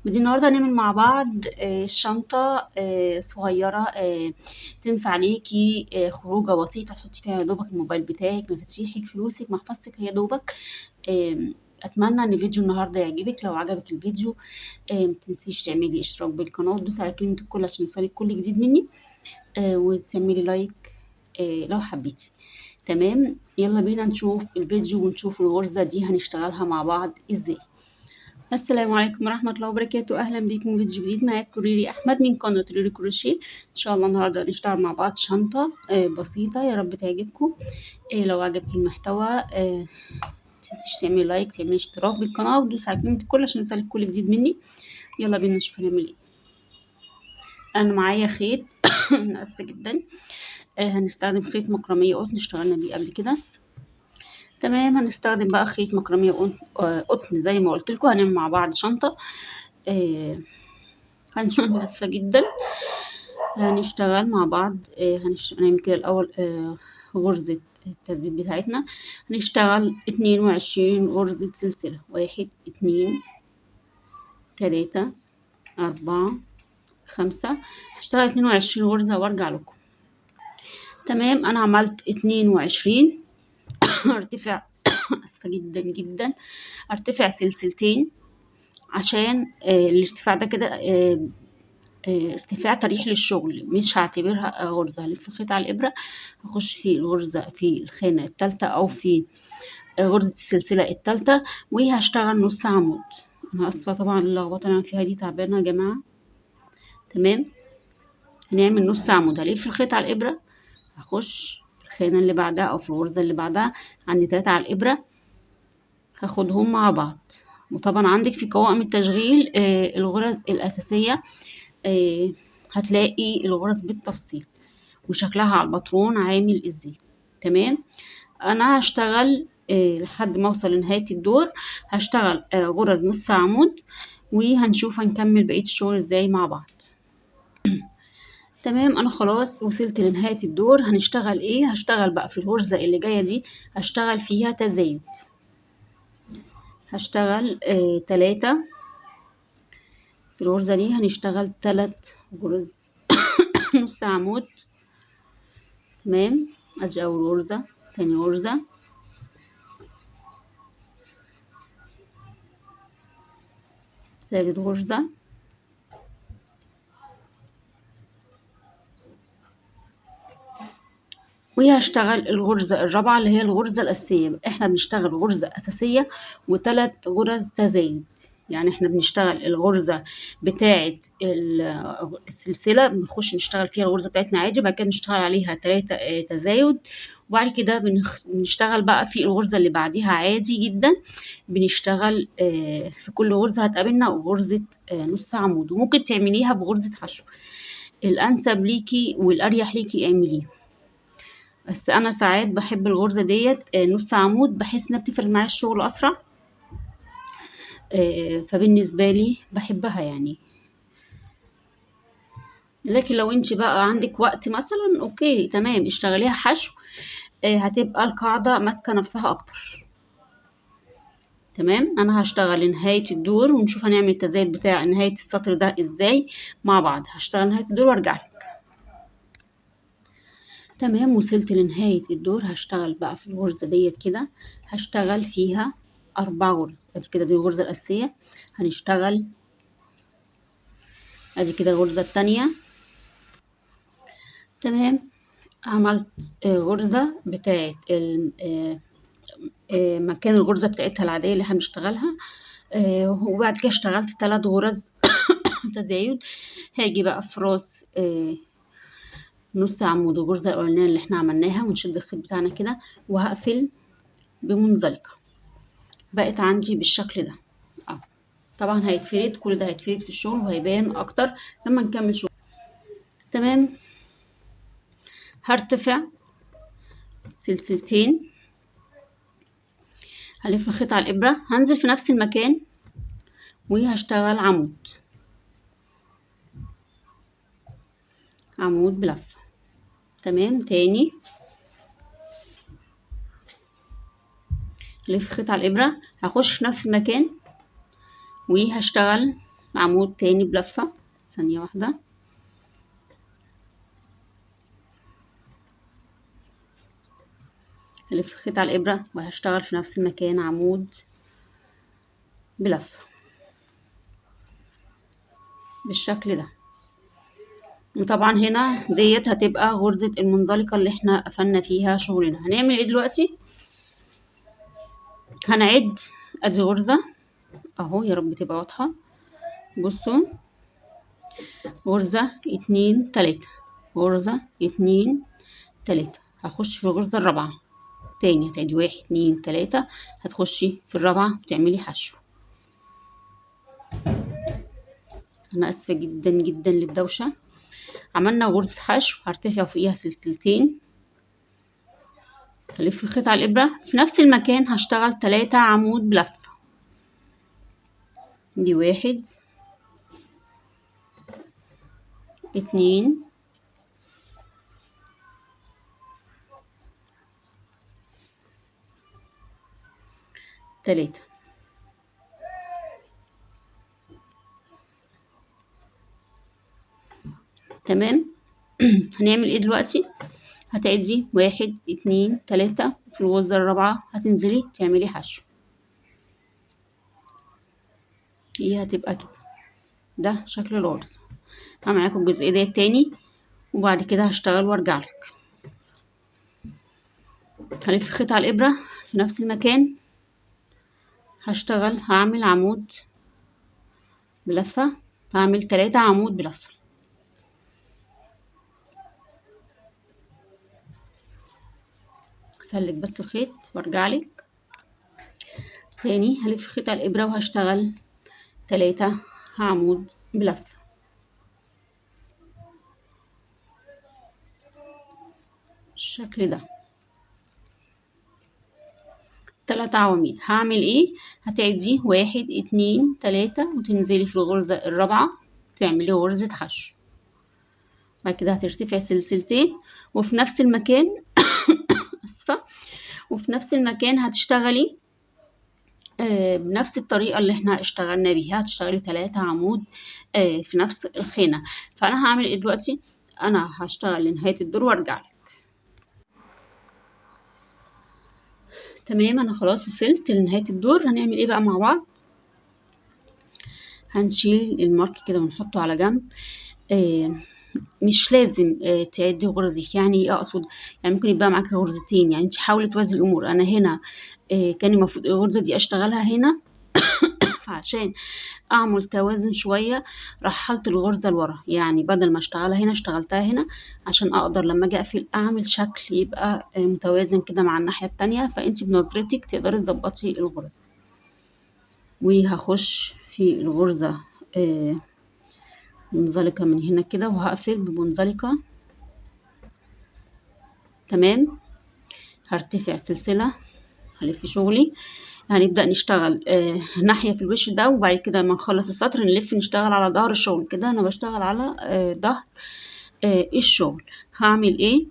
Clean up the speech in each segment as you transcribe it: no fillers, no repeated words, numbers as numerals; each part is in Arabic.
بدي النهارده نعمل مع بعض شنطة صغيرة تنفع ليكي خروجة بسيطة تحطي فيها يا دوبك الموبايل بتاعك، مفاتيحك، فلوسك، محفظتك، هي دوبك. اتمنى ان فيديو النهارده يعجبك. لو عجبك الفيديو متنسيش تعملي اشتراك بالقناة وتدوسي على كلمة الكل عشان يوصلك كل جديد مني، وتعملي لايك لو حبيتي. تمام، يلا بينا نشوف الفيديو ونشوف الغرزة دي هنشتغلها مع بعض ازاي. السلام عليكم ورحمة الله وبركاته، أهلا بيكم في فيديو جديد. معاكم ريري أحمد من قناة ريري كروشيه. إن شاء الله النهاردة هنشتغل مع بعض شنطة بسيطة، يا رب تعجبكم. لو عجبك المحتوى متنسيش تعملي لايك، تعملي اشتراك بالقناة وتدوسي على كلمة الكل عشان يوصلك كل جديد مني. يلا بينا نشوف هنعمل ايه. أنا معايا خيط مقص جدا، هنستخدم خيط مكرمية قطن اشتغلنا بيه قبل كده. تمام، هنستخدم بقى خيط مكرمية قطن زي ما قلت لكم. هنعمل مع بعض شنطة هنشوف اسفة جدا. هنشتغل مع بعض هنعمل كده الاول غرزة التثبيت بتاعتنا. هنشتغل 22 غرزة سلسلة، 1 2 3 4 5. هشتغل 22 غرزة وارجع لكم. تمام، انا عملت 22. ارتفع اسفة جدا جدا، ارتفع سلسلتين عشان الارتفاع ده كده ارتفاع طريح للشغل، مش هعتبرها غرزة. هلف خيط على الإبرة، هخش في الغرزة في الخانة التالتة أو في غرزة السلسلة التالتة، وهشتغل نص عمود. أنا أسفة طبعا اللخبطة اللي أنا فيها دي، تعبانة يا جماعة. تمام، هنعمل نص عمود. هلف الخيط على الإبرة، هخش في الخانة اللي بعدها أو في الغرزة اللي بعدها، عندي 3 على الإبرة، هاخدهم مع بعض. وطبعا عندك في قوائم التشغيل الغرز الأساسية هتلاقي الغرز بالتفصيل وشكلها على الباترون عامل ازاي. تمام، انا هشتغل لحد ما اوصل لنهاية الدور. هشتغل غرز نص عمود، وهنشوف هنكمل بقية الشغل ازاي مع بعض. تمام، انا خلاص وصلت لنهاية الدور. هنشتغل ايه؟ هشتغل بقى في الغرزة اللي جاية دي، هشتغل فيها تزايد. هشتغل 3 في الغرزة دي، هنشتغل 3 غرز نص عمود. تمام، ادي اول غرزة، تاني غرزة، ثالث غرزة، وهشتغل الغرزة الرابعة اللي هي الغرزة الأساسية. احنا بنشتغل غرزة أساسية و3 غرز تزايد، يعني احنا بنشتغل الغرزة بتاعة السلسلة، بنخش نشتغل فيها الغرزة بتاعتنا عادي، بعد كده نشتغل عليها 3 تزايد، وبعد كده بنشتغل بقى في الغرزة اللي بعديها عادي جدا. بنشتغل في كل غرزة هتقابلنا غرزة نص عمود، وممكن تعمليها بغرزة حشو، الأنسب ليكي والأريح ليكي اعمليه. بس انا ساعات بحب الغرزه ديت نص عمود، بحس انها بتفرق معايا الشغل اسرع، فبالنسبه لي بحبها يعني. لكن لو انت بقى عندك وقت مثلا، اوكي تمام اشتغليها حشو، هتبقى القاعده ماسكه نفسها اكتر. تمام، انا هشتغل لنهايه الدور ونشوف هنعمل التزايد بتاع نهايه السطر ده ازاي مع بعض. هشتغل نهايه الدور وارجع لك. تمام، وصلت لنهاية الدور. هشتغل بقى في الغرزة ديت كده، هشتغل فيها 4 غرز. ادي كده دي الغرزة الأساسية، هنشتغل ادي كده الغرزة التانية. تمام، عملت غرزة بتاعت مكان الغرزة بتاعتها العادية اللي احنا بنشتغلها، وبعد كده اشتغلت 3 غرز تزايد. هاجي بقى في راس نص عمود الغرزة الأولانية اللي احنا عملناها، ونشد الخيط بتاعنا كده وهقفل بمنزلقة. بقت عندي بالشكل ده. طبعا هيتفرد، كل ده هيتفرد في الشغل وهيبان اكتر لما نكمل شغل. تمام، هرتفع سلسلتين، هلف الخيط على الابره، هنزل في نفس المكان وهشتغل عمود، عمود بلفه. تمام، تاني هلف خيط على الابره، هخش في نفس المكان وهشتغل عمود تاني بلفة. ثانية واحدة. هلف خيط على الإبرة وهشتغل في نفس المكان عمود بلفة بالشكل ده. وطبعا هنا ديت هتبقى غرزة المنزلقة اللي احنا قفلنا فيها شغلنا. هنعمل ايه دلوقتي؟ هنعد. ادي غرزة اهو، يا رب تبقى واضحة. بصوا، غرزة 2 3، غرزة 2 3. هخش في الغرزة الرابعة تاني، هتعدي 1 2 3، هتخشي في الرابعة وتعملي حشو. انا اسفة جدا جدا للدوشة. عملنا غرزة حشو، هرتفع فوقيها سلسلتين، هلف الخيط على الإبرة في نفس المكان، هشتغل 3 عمود بلفة. دي 1 2 3. تمام. هنعمل ايه دلوقتي؟ هتعدي 1 2 3، في الغرزة الرابعة هتنزلي تعملي حشو. هي هتبقى كده، ده شكل الغرزة. هعمل معاكم الجزء ده التاني وبعد كده هشتغل وارجعلك. هلف خيط على الإبرة في نفس المكان، هشتغل هعمل عمود بلفة، هعمل 3 عمود بلفة. هسلك بس الخيط وارجعلك تاني. هلف خيط على الإبرة وهشتغل 3 عمود بلفة بالشكل ده. 3 عواميد. هعمل ايه؟ هتعدي 1 2 3 وتنزلي في الغرزة الرابعة تعملي غرزة حشو. بعد كده هترتفعي سلسلتين وفي نفس المكان اسفة، وفي نفس المكان هتشتغلي بنفس الطريقة اللي احنا اشتغلنا بيها. هتشتغلي 3 عمود في نفس الخانة. فانا هعمل ايه دلوقتي؟ انا هشتغل لنهاية الدور وارجعلك. تمام، انا خلاص وصلت لنهاية الدور. هنعمل ايه بقى مع بعض؟ هنشيل المارك كده ونحطه على جنب. مش لازم تعدي غرزك. يعني ايه اقصد؟ يعني ممكن يبقى معاكي غرزتين، يعني انت حاولي توازي الامور. انا هنا كان المفروض الغرزة دي اشتغلها هنا فعشان اعمل توازن شوية رحلت الغرزة لورا، يعني بدل ما اشتغلها هنا اشتغلتها هنا عشان اقدر لما اجي اقفل اعمل شكل يبقى متوازن كده مع الناحية التانية. فانت بنظرتك تقدري تظبطي الغرز. وهخش في الغرزة منزلقة من هنا كده وهقفل بمنزلقة. تمام. هرتفع سلسلة، هلف شغلي. هنبدأ نشتغل ناحية في الوش ده، وبعد كده لما نخلص السطر نلف نشتغل على ظهر الشغل. كده انا بشتغل على ظهر الشغل. هعمل ايه؟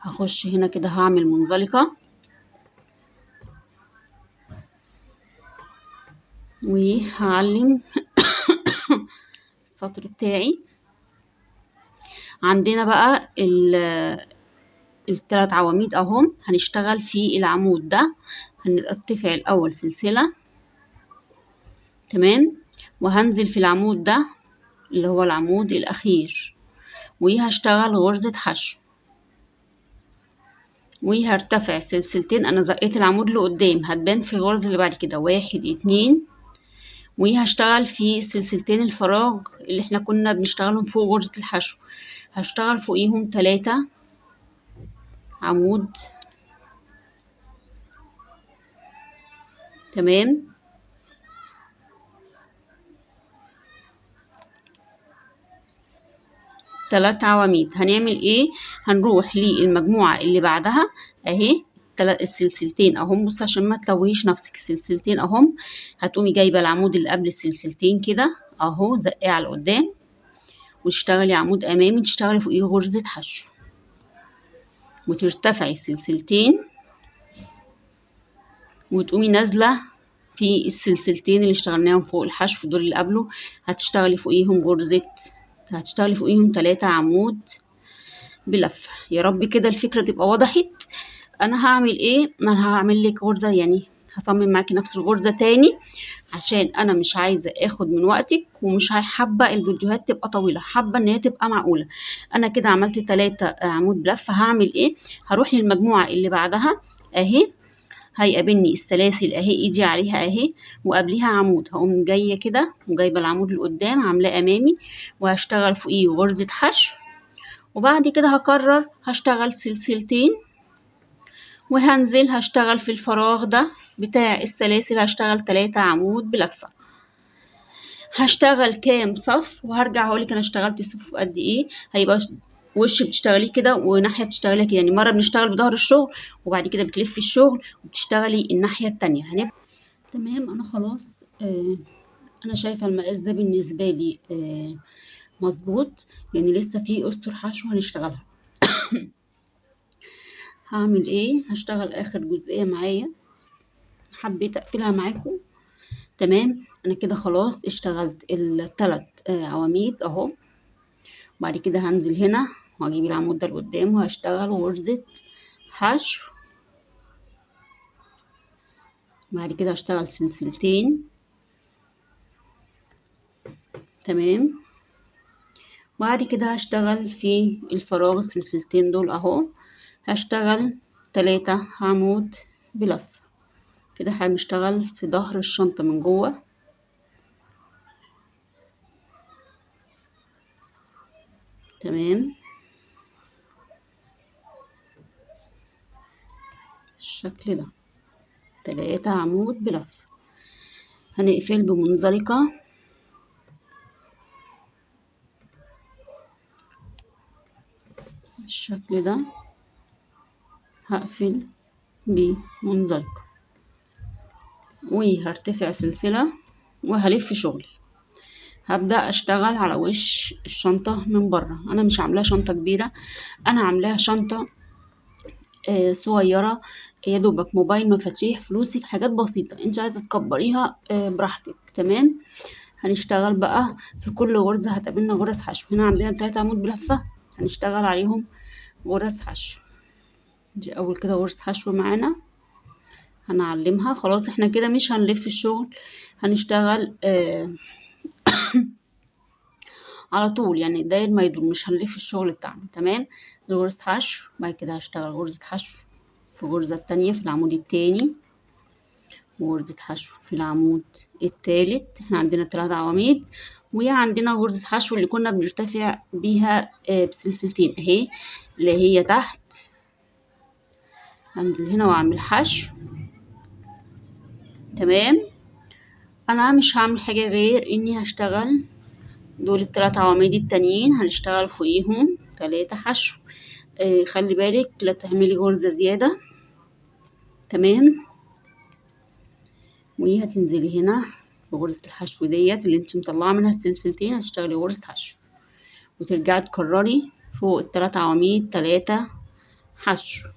هخش هنا كده هعمل منزلقة وهعلم السطر بتاعي. عندنا بقى الثلاث عواميد اهم. هنشتغل في العمود ده، هنرتفع الاول سلسلة. تمام. وهنزل في العمود ده اللي هو العمود الاخير وهشتغل غرزة حشو وهرتفع سلسلتين. انا زقيت العمود لقدام، هتبان في الغرزة اللي بعد كده 1 2. وهشتغل في السلسلتين الفراغ اللي احنا كنا بنشتغلهم فوق غرزة الحشو، هشتغل فوقيهم 3 عمود. تمام. 3 عواميد. هنعمل ايه؟ هنروح للمجموعة اللي بعدها اهي السلسلتين اهم. بص عشان ما تلويش نفسك، السلسلتين اهم. هتقومي جايبة العمود اللي قبل السلسلتين كده اهو، زقيه على قدام وتشتغلي عمود امامي تشتغلي فوقيه غرزة حشو وترتفعي سلسلتين وتقومي نازلة في السلسلتين اللي اشتغلناهم فوق الحشو دول اللي قبله هتشتغلي فوقيهم غرزة، هتشتغلي فوقيهم 3 عمود بلفة. يا رب كده الفكرة تبقى وضحت. انا هعمل ايه؟ انا هعمل لك غرزة، يعني هصمم معاكي نفس الغرزة تاني عشان انا مش عايزة اخد من وقتك، ومش حابة الفيديوهات تبقى طويلة، حابة ان هي تبقى معقولة. انا كده عملت 3 عمود بلفة. هعمل ايه؟ هروح للمجموعة اللي بعدها اهي، هيقابلني السلاسل اهي، ايدي عليها اهي وقبليها عمود، هقوم جايه كده وجايبه العمود اللي قدام عاملاه امامي وهشتغل فوقيه غرزه حشو، وبعد كده هكرر هشتغل سلسلتين وهنزل هشتغل في الفراغ ده بتاع السلاسل، هشتغل 3 عمود بلفه. هشتغل كام صف وهرجع هقولك انا اشتغلت صف قد ايه. هيبقى وش بتشتغليه كده وناحيه بتشتغليها كده، يعني مره بنشتغل بظهر الشغل وبعد كده بتلفي الشغل وبتشتغلي الناحيه التانية. تمام. انا خلاص انا شايفه المقاس ده بالنسبه لي مظبوط، يعني لسه في اسطر حشو هنشتغلها. هعمل ايه؟ هشتغل اخر جزئيه معايا، حبيت اقفلها معاكم. تمام. انا كده خلاص اشتغلت ال3 عواميد اهو. بعد كده هنزل هنا وهجيب العمود ده لقدام وهشتغل غرزه حشو. بعد كده هشتغل سلسلتين. تمام. بعد كده هشتغل في الفراغ السلسلتين دول اهو، هشتغل 3 عمود بلفة كده. هنشتغل في ظهر الشنطة من جوه. تمام الشكل ده، 3 عمود بلفة. هنقفل بمنزلقة بالشكل ده، هقفل بمنزلقة وهرتفع سلسلة وهلف شغلي. هبدأ اشتغل على وش الشنطة من بره. انا مش عاملاها شنطة كبيرة، انا عاملاها شنطة صغيرة، يا دوبك موبايل، مفاتيح، فلوسك، حاجات بسيطة. انت عايزة تكبريها براحتك. تمام. هنشتغل بقى في كل غرزة هتقابلنا غرز حشو. هنا عندنا 3 عمود بلفة هنشتغل عليهم غرز حشو. دي اول كده غرزة حشو معانا هنعلمها. خلاص احنا كده مش هنلف الشغل، هنشتغل على طول، يعني داير ما يدور، مش هنلف الشغل بتاعنا. تمام. غرزة حشو. بعد كده هشتغل غرزة حشو في الغرزة التانية في العمود التاني، وغرزة حشو في العمود التالت. احنا عندنا 3 عواميد وعندنا غرزة حشو اللي كنا بنرتفع بيها بسلسلتين اهي اللي هي تحت. هنزل هنا واعمل حشو. تمام. انا مش هعمل حاجة غير اني هشتغل دول ال3 عواميد التانيين، هنشتغل فوقيهم 3 حشو. خلي بالك لا تعملي غرزة زيادة. تمام. وهتنزلي هنا في غرزة الحشو ديت اللي انت مطلعه منها السلسلتين، هتشتغلي غرزة حشو وترجعي تكرري فوق ال3 عواميد 3 حشو.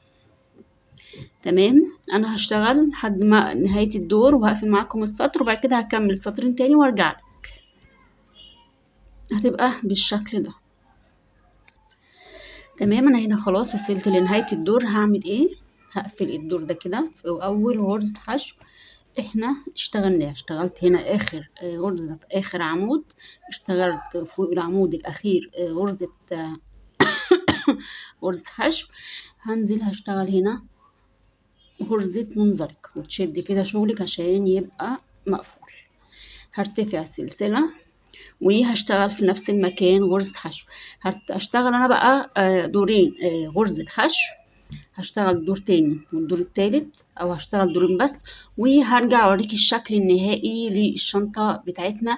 تمام. انا هشتغل لحد ما نهاية الدور وهقفل معاكم السطر، وبعد كده هكمل سطرين تاني وارجع لك. هتبقى بالشكل ده. تمام. انا هنا خلاص وصلت لنهاية الدور. هعمل ايه؟ هقفل الدور ده كده في اول غرزة حشو احنا اشتغلناها. اشتغلت هنا اخر غرزة في اخر عمود، اشتغلت فوق العمود الاخير غرزة غرزة حشو. هنزل هشتغل هنا غرزة منزلقة وتشدي كده شغلك عشان يبقى مقفول. هرتفع سلسلة وهشتغل في نفس المكان غرزة حشو. هشتغل انا بقى دورين غرزة حشو، هشتغل دور تاني والدور التالت، او هشتغل دورين بس وهرجع اوريكي الشكل النهائي للشنطة بتاعتنا.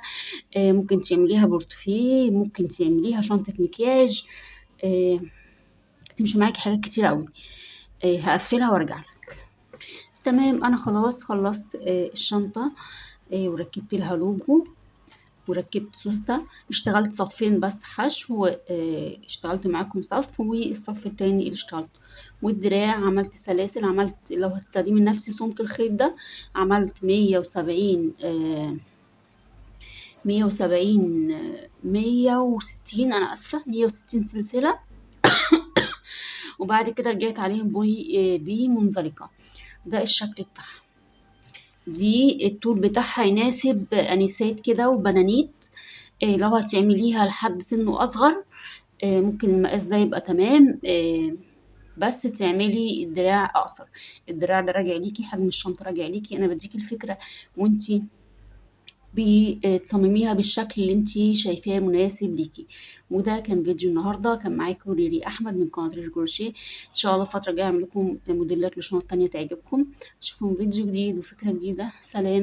ممكن تعمليها بورتفيه، ممكن تعمليها شنطة مكياج، تمشي معاكي حاجات كتير قوي. هقفلها وارجع لك. تمام. انا خلاص خلصت الشنطة وركبت لها لوجو. وركبت سوستة. اشتغلت صفين بس حشو، اشتغلت معاكم صف والصف التاني اللي اشتغلته. والدراع عملت سلاسل، عملت لو هتستخدمي نفس سمك الخيط ده عملت 170 160، انا اسفة 160 سلسلة. وبعد كده رجعت عليهم بمنزلقة. ده الشكل بتاعها. دي الطول بتاعها يناسب انيسات كده وبنانيت. لو هتعمليها لحد سنه اصغر ممكن المقاس ده يبقى تمام، بس تعملي الدراع اقصر. الدراع ده راجع ليكي، حجم الشنطه راجع ليكي، انا بديكي الفكره وانتي بتصمميها بالشكل اللي انتي شايفاه مناسب ليكي. وده كان فيديو النهارده، كان معاكم ريري احمد من قناه ريري كروشيه. ان شاء الله الفتره الجايه اعمل لكم موديلات لشنط تانية تعجبكم. اشوفكم فيديو جديد وفكره جديده. سلام.